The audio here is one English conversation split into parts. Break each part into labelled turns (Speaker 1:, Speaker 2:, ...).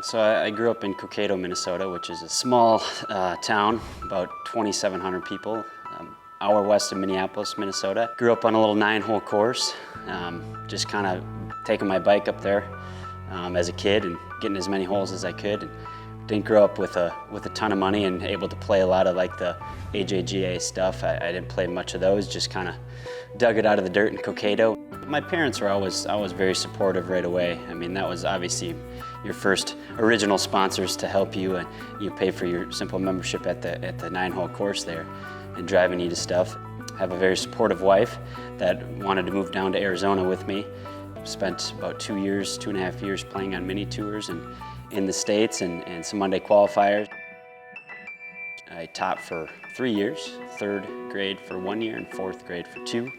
Speaker 1: So I grew up in Koivisto, Minnesota, which is a small town, about 2,700 people, hour west of Minneapolis, Minnesota. Grew up on a little 9-hole course, just kind of taking my bike up there as a kid and getting as many holes as I could. And didn't grow up with a ton of money and able to play a lot of like the AJGA stuff. I didn't play much of those, just kind of dug it out of the dirt in Koivisto. My parents were always very supportive right away. I mean, that was obviously your first original sponsors to help you, and you pay for your simple membership at the 9-hole course there and driving you to stuff. I have a very supportive wife that wanted to move down to Arizona with me. Spent about 2.5 years playing on mini tours and in the States and some Monday qualifiers. I taught for 3 years, 3rd grade for 1 year and 4th grade for 2.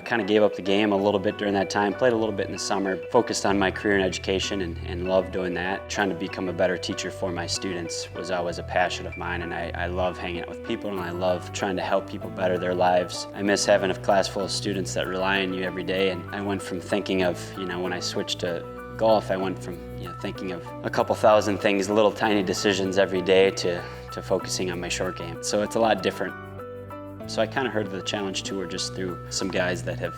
Speaker 1: Kind of gave up the game a little bit during that time, played a little bit in the summer, focused on my career in education and loved doing that. Trying to become a better teacher for my students was always a passion of mine, and I love hanging out with people and I love trying to help people better their lives. I miss having a class full of students that rely on you every day, and I went from thinking of, when I switched to golf, I went from thinking of a couple thousand things, little tiny decisions every day to focusing on my short game. So it's a lot different. So I kind of heard of the Challenge Tour just through some guys that have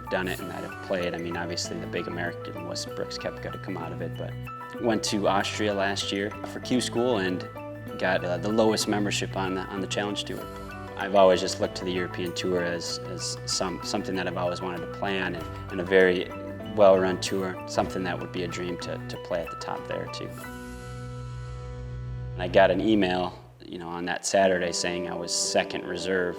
Speaker 1: done it and that have played. I mean, obviously the big American was Brooks Koepka to come out of it, but went to Austria last year for Q School and got the lowest membership on the Challenge Tour. I've always just looked to the European Tour as something that I've always wanted to play on, and a very well-run tour, something that would be a dream to play at the top there too. I got an email on that Saturday saying I was 2nd reserve,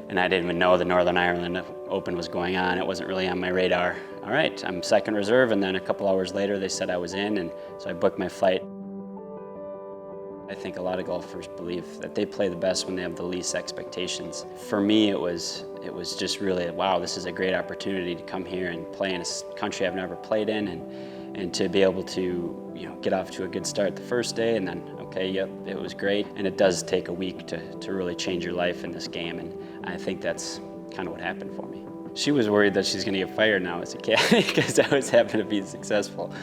Speaker 1: and I didn't even know the Northern Ireland Open was going on. It wasn't really on my radar. All right, I'm 2nd reserve, and then a couple hours later they said I was in, and so I booked my flight. I think a lot of golfers believe that they play the best when they have the least expectations. For me, it was just really, wow, this is a great opportunity to come here and play in a country I've never played in, and to be able to get off to a good start the first day, and then, okay, yep, it was great. And it does take a week to really change your life in this game, and I think that's kind of what happened for me. She was worried that she's going to get fired now as a caddy because I was happen to be successful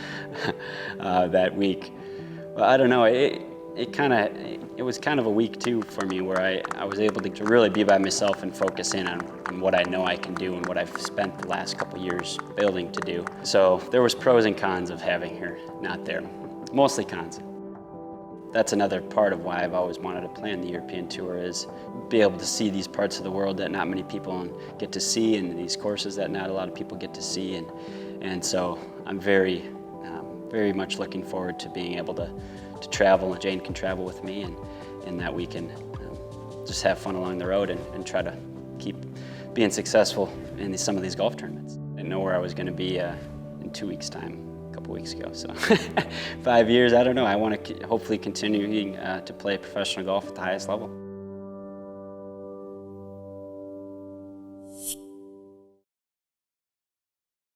Speaker 1: that week. Well, I don't know. It was kind of a week too for me where I was able to really be by myself and focus in on what I know I can do and what I've spent the last couple years building to do. So there was pros and cons of having her not there, mostly cons. That's another part of why I've always wanted to play on the European Tour, is be able to see these parts of the world that not many people get to see, and these courses that not a lot of people get to see. And so I'm very much looking forward to being able to travel, and Jane can travel with me, and that we can just have fun along the road and try to keep being successful in some of these golf tournaments. I didn't know where I was going to be in 2 weeks' time, a couple weeks ago. So 5 years, I don't know. I want to hopefully continue to play professional golf at the highest level.